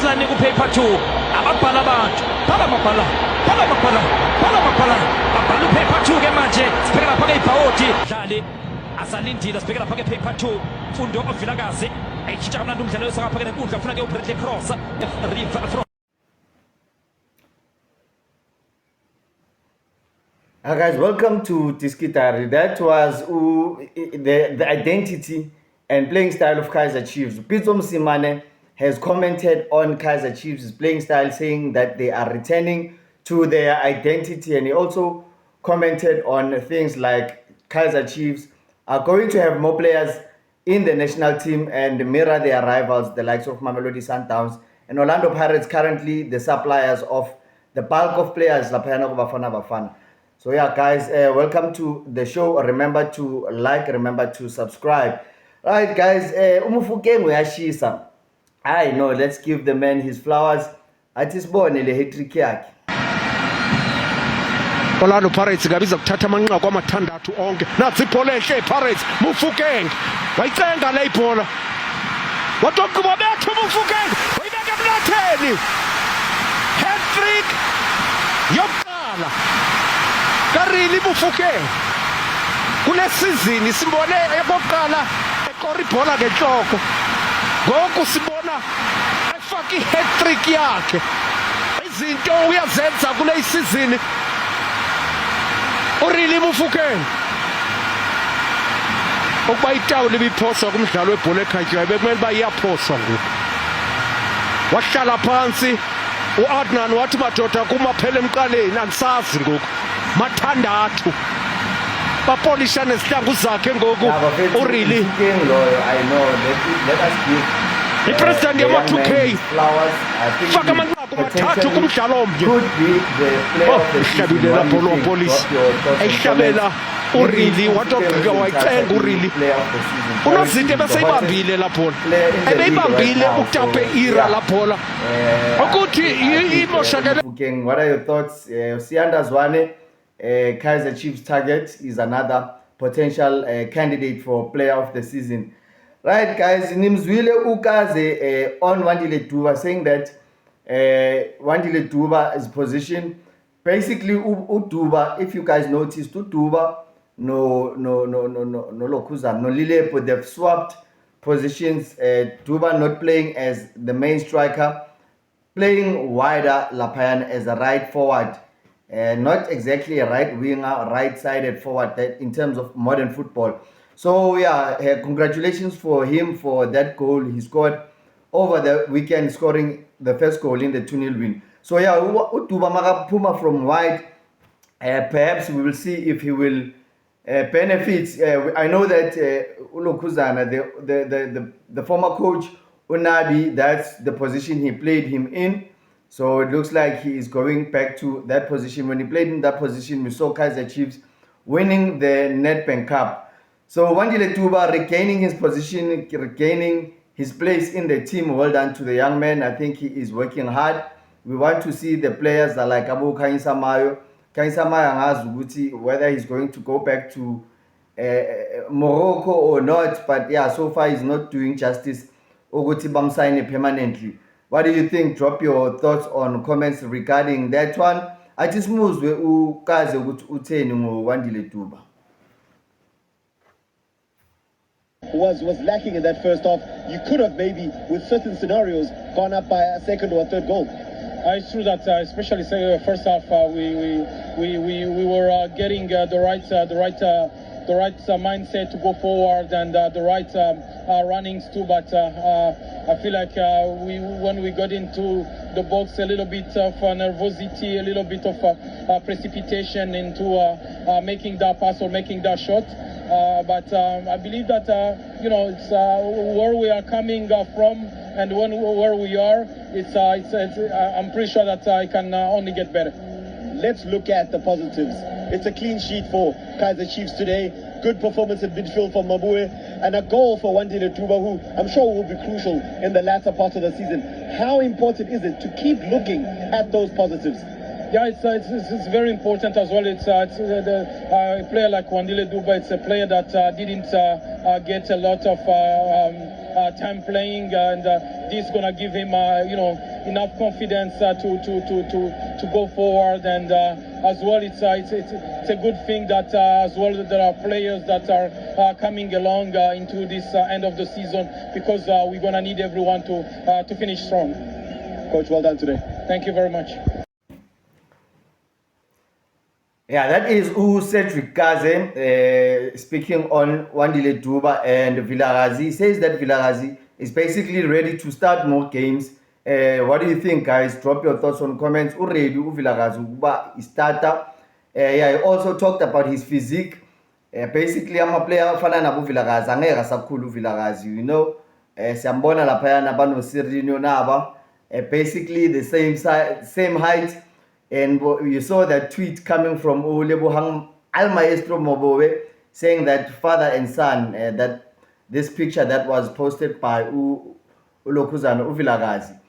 kancane ku-paper 2 ababhala abantu bhala u-paper 2 ke manje sibheke lapha ke-ibhawodi dlali asalindile sibheke lapha ke-paper 2 Mfundo Vilakazi ayitshintsha kamnandi umdlalo yosakapha ke nenkundla ufuna ke uBradley Cross River. Guys, welcome to Tiskitari. That was the identity and playing style of Kaizer Chiefs. Pitso Mosimane has commented on Kaizer Chiefs' playing style, saying that they are returning to their identity, and he also commented on things like Kaizer Chiefs are going to have more players in the national team and mirror their rivals, the likes of Mamelodi Sundowns and Orlando Pirates, currently the suppliers of the bulk of players. So yeah, guys, welcome to the show. Remember to like, remember to subscribe. Right, guys, I know, let's give the man his flowers. Atisbone le hat-trick yakhe. Orlando Pirates ngabiza kuthatha amanqaku amathandathu onke. Nazi ibhola ehle Pirates, Mufukeng. Wayicenga le ibhola. Watokuba bethu Mufukeng. Wayibeka emlatheni. Hat-trick yokuqala. Karili Mufukeng. Kule season simbone ekokuqala eqora ibhola ngenhloko. Ngoku sibona efaka i-hat-trick yakhe. Izinto uyazenza kule season. Urili Mufukeng. Ukuba itawuli ibiphoswa kumdlalo webhola ekhatywayo bekumele uba iyaphoswa ngoku. Wahlala phansi uAdnan wathi madoda kumaphela emqaleni andisazi ngoku. Mathandathu. Bapolisha nezihlangu zakhe ngoku. Urili. I know. Let us give ipresident yama-2K flowers. faka amanqaku mathathu kumdlalo omnye. Could be the player of the season. Ehlabile lapho lo polisi ehlabela urili watogqika wayicenga urili unozinto ebeseyibambile lapho ebeyibambile utape ira lapho ukuthi imoshakele. What are your thoughts? Sianda Zwane, Kaizer Chiefs target, is another potential candidate for player of the season. Right, guys, Nimzwile Ukaze on Wandile Duba, saying that Wandile Duba's position, basically Uduba, if you guys noticed, Uduba, no Lokuza, no Lilepo, they've swapped positions. Duba not playing as the main striker, playing wider, Lapayan as a right forward. Not exactly a right winger, right-sided forward in terms of modern football. So yeah, congratulations for him for that goal he scored over the weekend, scoring the first goal in the 2-0 win. So yeah, Utuba Magapuma from wide. Perhaps we will see if he will benefit. I know that Ulokuzana, the former coach Unabi, that's the position he played him in. So it looks like he is going back to that position. When he played in that position, we saw Kaizer Chiefs winning the Nedbank Cup. So Wandile Duba regaining his position, regaining his place in the team. Well done to the young man. I think he is working hard. We want to see the players that like Abu Kainsa Mayo. Kainsa Mayo Nguti, whether he's going to go back to Morocco or not. But yeah, so far he's not doing justice. Oguti Bamsaine permanently. What do you think? Drop your thoughts on comments regarding that one. I just moved with Ukaze Uteni Wandile Duba. Was lacking in that first half. You could have maybe, with certain scenarios, gone up by a second or a third goal. It's true that, especially first half, we were getting the right mindset to go forward and the right runnings too. But I feel like when we got into the box, a little bit of nervosity, a little bit of precipitation into making that pass or making that shot. But I believe that it's where we are coming from, and where we are, I'm pretty sure that I can only get better. Let's look at the positives. It's a clean sheet for Kaizer Chiefs today. Good performance in midfield from Mabue, and a goal for Wandile Duba, who I'm sure will be crucial in the latter part of the season. How important is it to keep looking at those positives? Yeah, it's very important as well. It's a player like Wandile Duba. It's a player that didn't get a lot of time playing, and this is gonna give him enough confidence to go forward. And as well, it's a good thing that as well there are players that are coming along into this end of the season, because we're gonna need everyone to finish strong. Coach, well done today. Thank you very much. Yeah, that is Cedric Kaze speaking on Wandile Duba and Vilakazi. He says that Vilakazi is basically ready to start more games. What do you think, guys? Drop your thoughts on comments. Already Vilakazi uba starter. Yeah, he also talked about his physique. Basically, I'm a player ofana na Vilakazi. Angeka sakhulu Vilakazi, you know. Siyambona lapha na bano Sirinho naba. Basically the same height. And you saw that tweet coming from Ulebohang Al Maestro Mobowe saying that father and son, that this picture that was posted by Ulokuzana Vilakazi.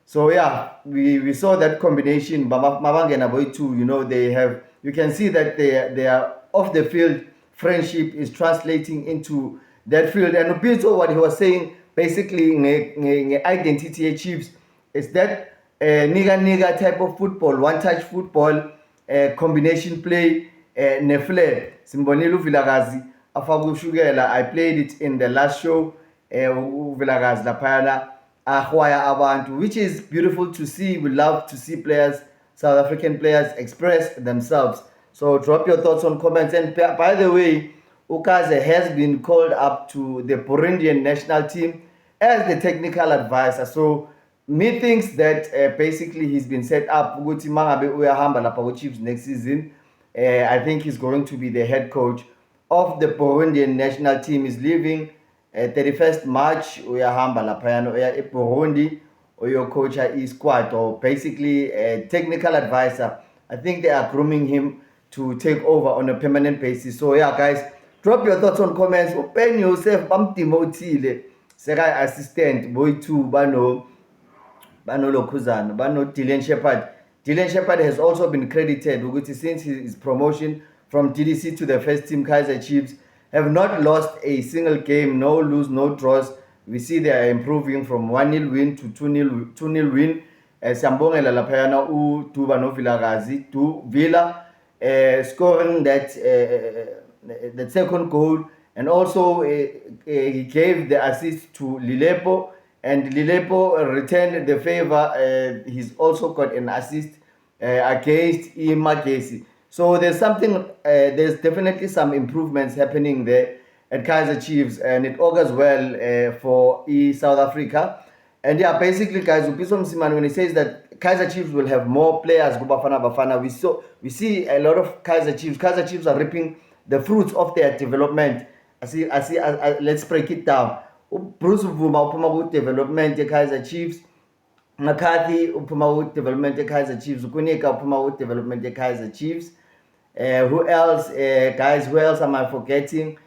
So yeah, we saw that combination. Mabangena Boy too, you know, they have, you can see that they are off the field friendship is translating into that field. And Upito, what he was saying, basically, identity Chiefs is that nigga type of football, one touch football, combination play, ne flair. Simbonile Vilakazi afaku shugela. I played it in the last show. Vilakazi lapana ahwaya abantu, which is beautiful to see. We love to see players, South African players, express themselves. So drop your thoughts on comments. And by the way, Ukaze has been called up to the Burundian national team as the technical advisor. So me thinks that basically he's been set up ukuthi mangabe uyahamba lapha Chiefs next season. I think he's going to be the head coach of the Burundian national team. Is leaving 31st March. Uyahamba lapha uya eBurundi uyo coach squad, or basically a technical advisor. I think they are grooming him to take over on a permanent basis. So yeah, guys, drop your thoughts on comments. Open yourself, bamtimotile seka assistant boy 2 bano Lokhuzana, bano Dylan Shepherd. Dylan Shepherd has also been credited since his promotion from DDC to the first team. Kaizer Chiefs have not lost a single game, no lose, no draws. We see they are improving from 1-0 win to 2-0 win. Siyambongela laphayana uDuba noVilakazi to Villa scoring that second goal, and also he gave the assist to Lilepo. And Lilepo returned the favor. He's also got an assist against Imagesi. So there's there's definitely some improvements happening there at Kaizer Chiefs, and it augurs well for South Africa. And yeah, basically, guys, Upiso Msimani, when he says that Kaizer Chiefs will have more players, Bafana, we see a lot of Kaizer Chiefs. Kaizer Chiefs are reaping the fruits of their development. Let's break it down. Bruce Vuma uphuma ku development Kaizer Chiefs, McCarthy uphuma ku development Kaizer Chiefs, Kunika uphuma ku development Kaizer Chiefs. Who else, guys? Who else am I forgetting?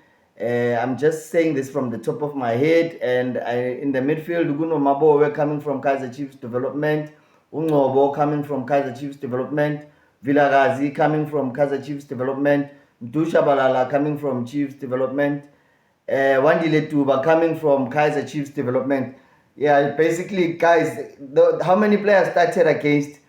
I'm just saying this from the top of my head. And in the midfield, Guno Mabowe coming from Kaizer Chiefs development, Ungobo coming from Kaizer Chiefs development, Vilakazi coming from Kaizer Chiefs development, Mdusha Balala coming from Chiefs development. Wandile Duba coming from Kaizer Chiefs development. Yeah, basically, guys, how many players started against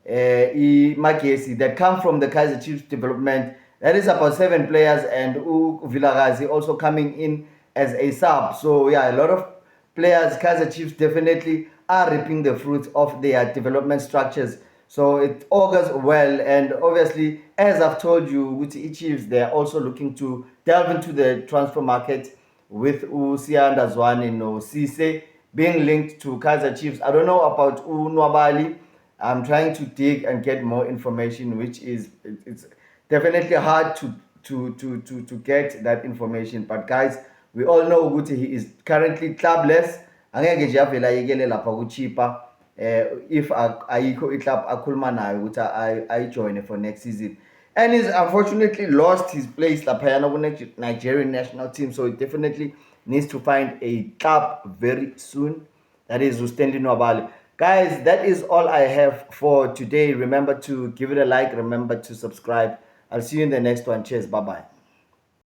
Magesi that come from the Kaizer Chiefs development? That is about 7 players, and Vilakazi also coming in as a sub. So yeah, a lot of players, Kaizer Chiefs definitely are reaping the fruits of their development structures. So it augurs well, and obviously, as I've told you, with the Chiefs, they are also looking to delve into the transfer market with Sianda Zwane no Cisse being linked to Kaizer Chiefs. I don't know about Nwabali. I'm trying to dig and get more information, which is it's definitely hard to get that information. But guys, we all know Guti he is currently clubless. Angeke nje avela yekele lapha kuchipa. If ayikho iclub akhuluma nayo ukuthi I join for next season, and he's unfortunately lost his place laphayana ku Nigerian national team, so he definitely needs to find a club very soon. That is Stanley Nwabali. Guys, that is all I have for today. Remember to give it a like, remember to subscribe. I'll see you in the next one. Cheers, bye bye.